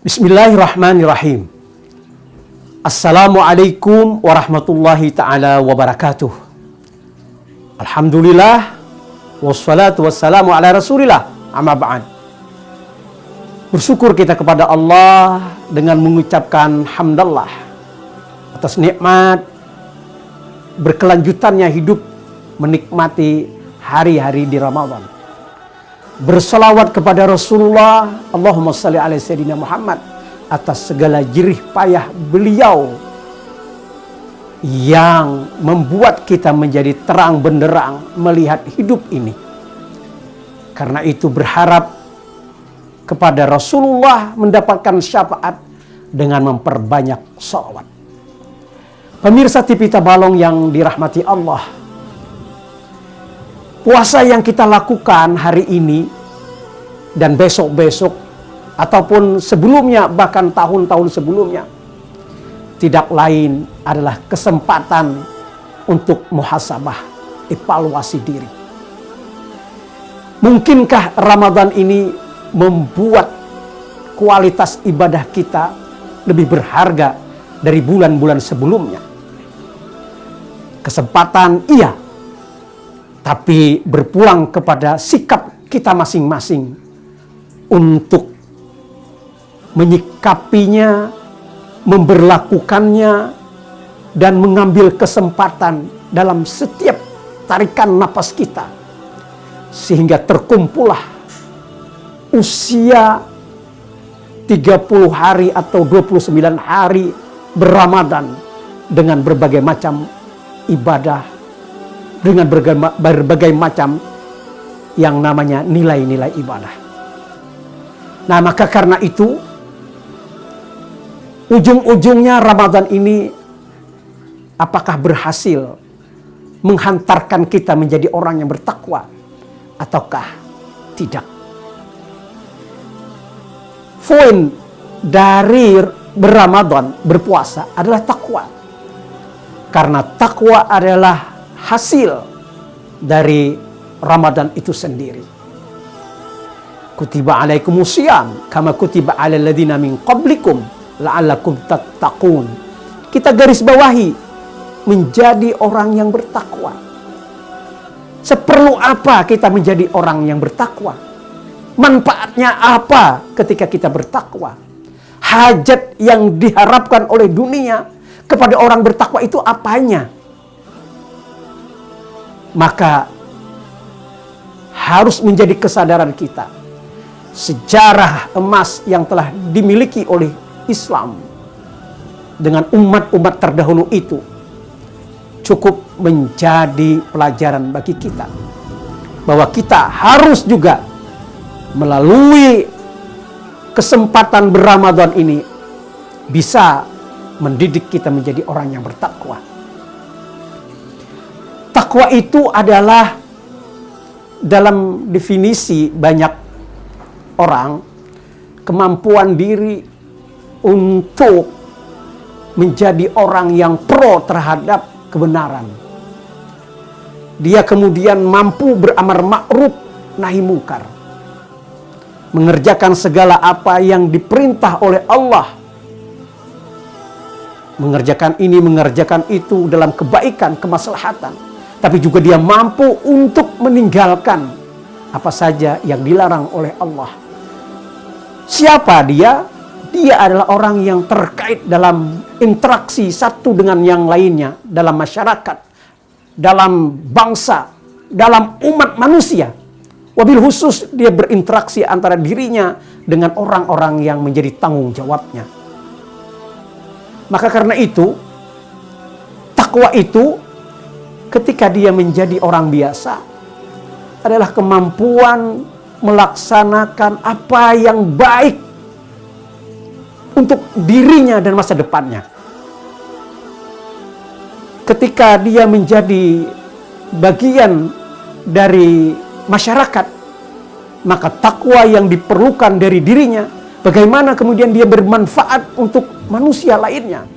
Bismillahirrahmanirrahim. Assalamualaikum warahmatullahi ta'ala wabarakatuh. Alhamdulillah, wassalatu wassalamu ala rasulillah, amma ba'd. Bersyukur kita kepada Allah dengan mengucapkan hamdallah atas nikmat berkelanjutannya hidup menikmati hari-hari di Ramadan. Berselawat kepada Rasulullah, Allahumma salli ala Sayyidina Muhammad, atas segala jerih payah beliau yang membuat kita menjadi terang benderang melihat hidup ini. Karena itu berharap kepada Rasulullah mendapatkan syafaat dengan memperbanyak sholawat. Pemirsa TV Tabalong yang dirahmati Allah, puasa yang kita lakukan hari ini dan besok-besok ataupun sebelumnya, bahkan tahun-tahun sebelumnya, tidak lain adalah kesempatan untuk muhasabah, evaluasi diri. Mungkinkah Ramadan ini membuat kualitas ibadah kita lebih berharga dari bulan-bulan sebelumnya? Kesempatan iya, tapi berpulang kepada sikap kita masing-masing untuk menyikapinya, memberlakukannya, dan mengambil kesempatan dalam setiap tarikan napas kita. Sehingga terkumpullah usia 30 hari atau 29 hari berRamadan dengan berbagai macam ibadah, dengan berbagai macam yang namanya nilai-nilai ibadah. Nah, maka karena itu, ujung-ujungnya Ramadan ini apakah berhasil menghantarkan kita menjadi orang yang bertakwa ataukah tidak? Poin dari berRamadan, berpuasa adalah takwa. Karena takwa adalah hasil dari Ramadan itu sendiri. Kutiba alaikumusiyam kama kutiba alal ladzina min qablikum la'allakum tattaqun. Kita garis bawahi menjadi orang yang bertakwa. Seperlu apa kita menjadi orang yang bertakwa? Manfaatnya apa ketika kita bertakwa? Hajat yang diharapkan oleh dunia kepada orang bertakwa itu apanya? Maka harus menjadi kesadaran kita. Sejarah emas yang telah dimiliki oleh Islam dengan umat-umat terdahulu itu cukup menjadi pelajaran bagi kita. Bahwa kita harus juga melalui kesempatan berRamadan ini bisa mendidik kita menjadi orang yang bertakwa. Takwa itu adalah, dalam definisi banyak orang, kemampuan diri untuk menjadi orang yang pro terhadap kebenaran. Dia kemudian mampu beramar ma'ruf nahi mungkar, mengerjakan segala apa yang diperintah oleh Allah, mengerjakan ini, mengerjakan itu dalam kebaikan, kemaslahatan. Tapi juga dia mampu untuk meninggalkan apa saja yang dilarang oleh Allah. Siapa dia? Dia adalah orang yang terkait dalam interaksi satu dengan yang lainnya, dalam masyarakat, dalam bangsa, dalam umat manusia. Wabil khusus dia berinteraksi antara dirinya dengan orang-orang yang menjadi tanggung jawabnya. Maka karena itu, takwa itu ketika dia menjadi orang biasa adalah kemampuan melaksanakan apa yang baik untuk dirinya dan masa depannya. Ketika dia menjadi bagian dari masyarakat, maka takwa yang diperlukan dari dirinya, bagaimana kemudian dia bermanfaat untuk manusia lainnya.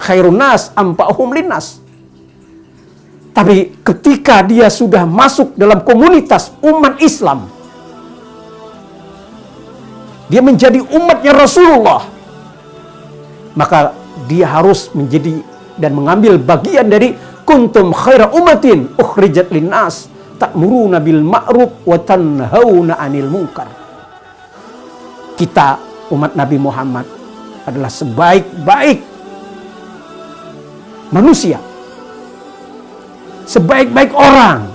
Khairun nas anfa'uhum linnas. Tapi ketika dia sudah masuk dalam komunitas umat Islam, dia menjadi umatnya Rasulullah, maka dia harus menjadi dan mengambil bagian dari kuntum khaira ummatin ukhrijat linnas ta'muruna bil ma'ruf wa tanhauna 'anil munkar. Kita umat Nabi Muhammad adalah sebaik-baik manusia, sebaik-baik orang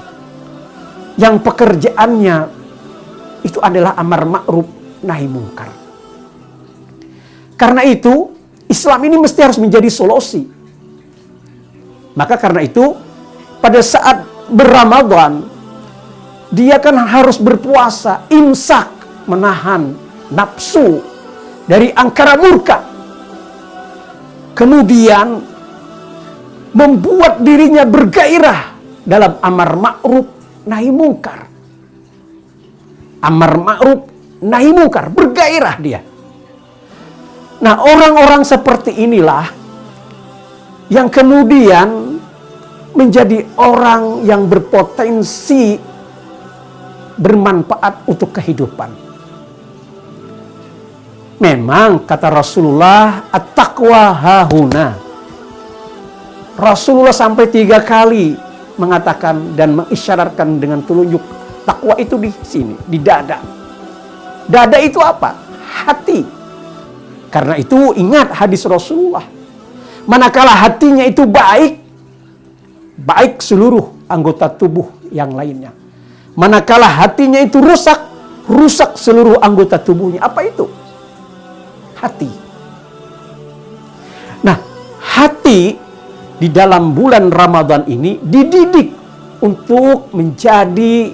yang pekerjaannya itu adalah amar ma'ruf nahi mungkar. Karena itu Islam ini mesti harus menjadi solusi. Maka karena itu pada saat berRamadan dia kan harus berpuasa, imsak, menahan nafsu dari angkara murka. Kemudian membuat dirinya bergairah dalam amar ma'ruf nahi mungkar. Amar ma'ruf nahi mungkar, bergairah dia. Nah, orang-orang seperti inilah yang kemudian menjadi orang yang berpotensi bermanfaat untuk kehidupan. Memang kata Rasulullah, at-taqwa hahuna. Rasulullah sampai 3 kali mengatakan dan mengisyaratkan dengan telunjuk, takwa itu di sini, di dada. Dada itu apa? Hati. Karena itu ingat hadis Rasulullah. Manakala hatinya itu baik, baik seluruh anggota tubuh yang lainnya. Manakala hatinya itu rusak, rusak seluruh anggota tubuhnya. Apa itu? Hati. Nah, hati di dalam bulan Ramadan ini dididik untuk menjadi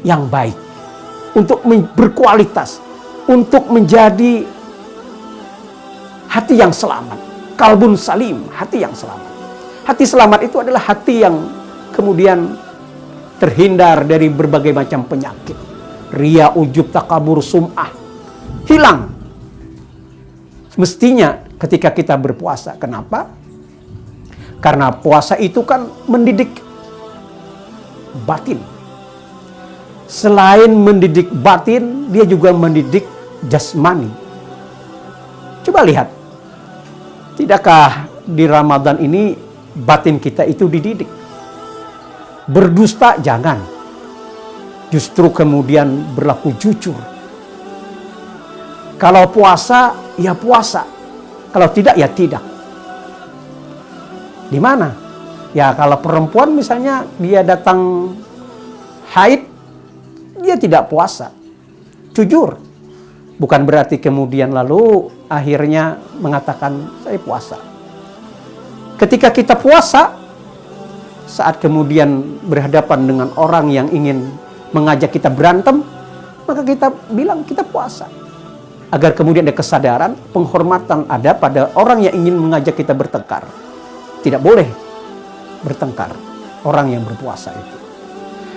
yang baik, untuk berkualitas, untuk menjadi hati yang selamat. Kalbun salim, hati yang selamat. Hati selamat itu adalah hati yang kemudian terhindar dari berbagai macam penyakit. Ria, ujub, takabur, sum'ah. Hilang. Mestinya ketika kita berpuasa. Kenapa? Karena puasa itu kan mendidik batin. Selain mendidik batin, dia juga mendidik jasmani. Coba lihat. Tidakkah di Ramadan ini batin kita itu dididik? Berdusta jangan. Justru kemudian berlaku jujur. Kalau puasa, ya puasa. Kalau tidak, ya tidak. Di mana? Ya kalau perempuan misalnya dia datang haid, dia tidak puasa. Jujur. Bukan berarti kemudian lalu akhirnya mengatakan saya puasa. Ketika kita puasa, saat kemudian berhadapan dengan orang yang ingin mengajak kita berantem, maka kita bilang kita puasa. Agar kemudian ada kesadaran, penghormatan ada pada orang yang ingin mengajak kita bertengkar. Tidak boleh bertengkar orang yang berpuasa itu.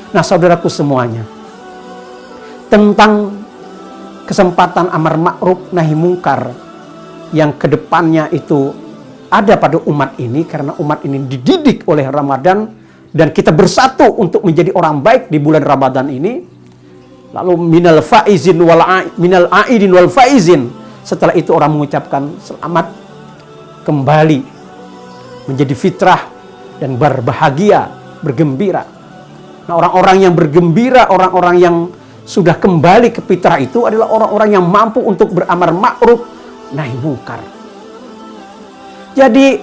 Nah, saudaraku semuanya, tentang kesempatan amar ma'ruf nahi mungkar yang kedepannya itu ada pada umat ini, karena umat ini dididik oleh Ramadan dan kita bersatu untuk menjadi orang baik di bulan Ramadan ini. Lalu minal aidin wal faizin. Setelah itu orang mengucapkan selamat kembali menjadi fitrah dan berbahagia, bergembira. Nah, orang-orang yang bergembira, orang-orang yang sudah kembali ke fitrah itu adalah orang-orang yang mampu untuk beramar ma'ruf nahi mungkar. Jadi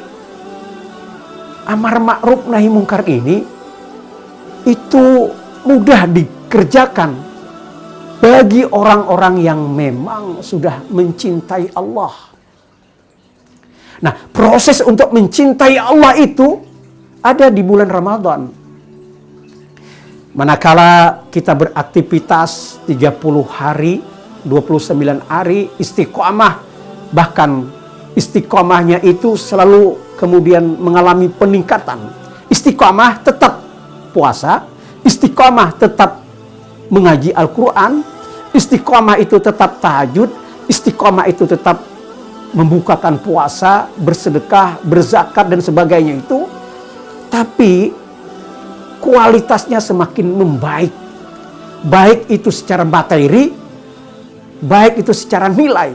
amar ma'ruf nahi mungkar ini itu mudah dikerjakan bagi orang-orang yang memang sudah mencintai Allah. Nah, proses untuk mencintai Allah itu ada di bulan Ramadan. Manakala kita beraktivitas 30 hari, 29 hari istiqomah, bahkan istiqomahnya itu selalu kemudian mengalami peningkatan. Istiqomah tetap puasa, istiqomah tetap mengaji Al-Quran, istiqomah itu tetap tahajud, istiqomah itu tetap membukakan puasa, bersedekah, berzakat dan sebagainya itu. Tapi kualitasnya semakin membaik. Baik itu secara materi baik itu secara nilai.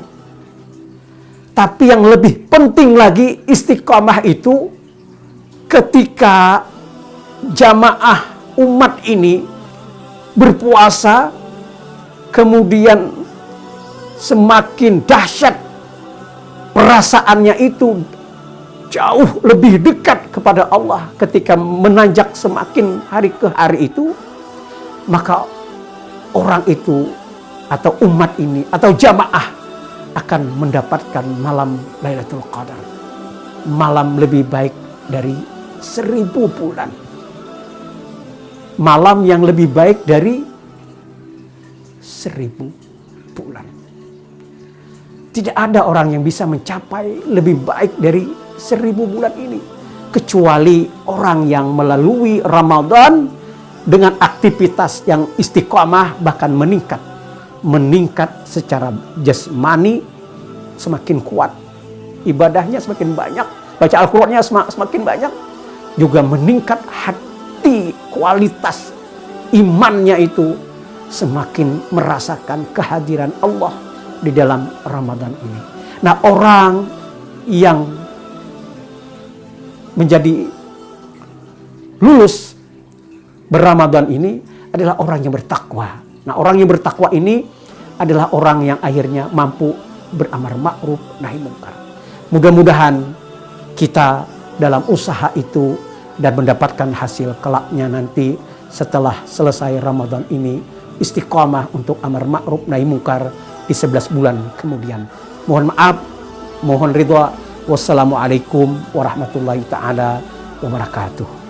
Tapi yang lebih penting lagi, istiqomah itu ketika jamaah umat ini berpuasa, kemudian semakin dahsyat perasaannya itu jauh lebih dekat kepada Allah ketika menanjak semakin hari ke hari itu, maka orang itu atau umat ini atau jamaah akan mendapatkan malam Lailatul Qadar, malam lebih baik dari 1000 bulan, malam yang lebih baik dari 1000 bulan. Tidak ada orang yang bisa mencapai lebih baik dari 1000 bulan ini, kecuali orang yang melalui Ramadan dengan aktivitas yang istiqomah, bahkan meningkat secara jasmani, semakin kuat, ibadahnya semakin banyak, baca Al-Qur'annya semakin banyak, juga meningkat hati, kualitas imannya itu semakin merasakan kehadiran Allah di dalam Ramadan ini. Nah, orang yang menjadi lulus berRamadan ini adalah orang yang bertakwa. Nah, orang yang bertakwa ini adalah orang yang akhirnya mampu beramar ma'ruf nahi munkar. Mudah-mudahan kita dalam usaha itu dan mendapatkan hasil kelaknya nanti setelah selesai Ramadan ini, istiqomah untuk amar ma'ruf nahi munkar di 11 bulan kemudian. Mohon maaf, mohon ridha. Wassalamualaikum warahmatullahi taala wabarakatuh.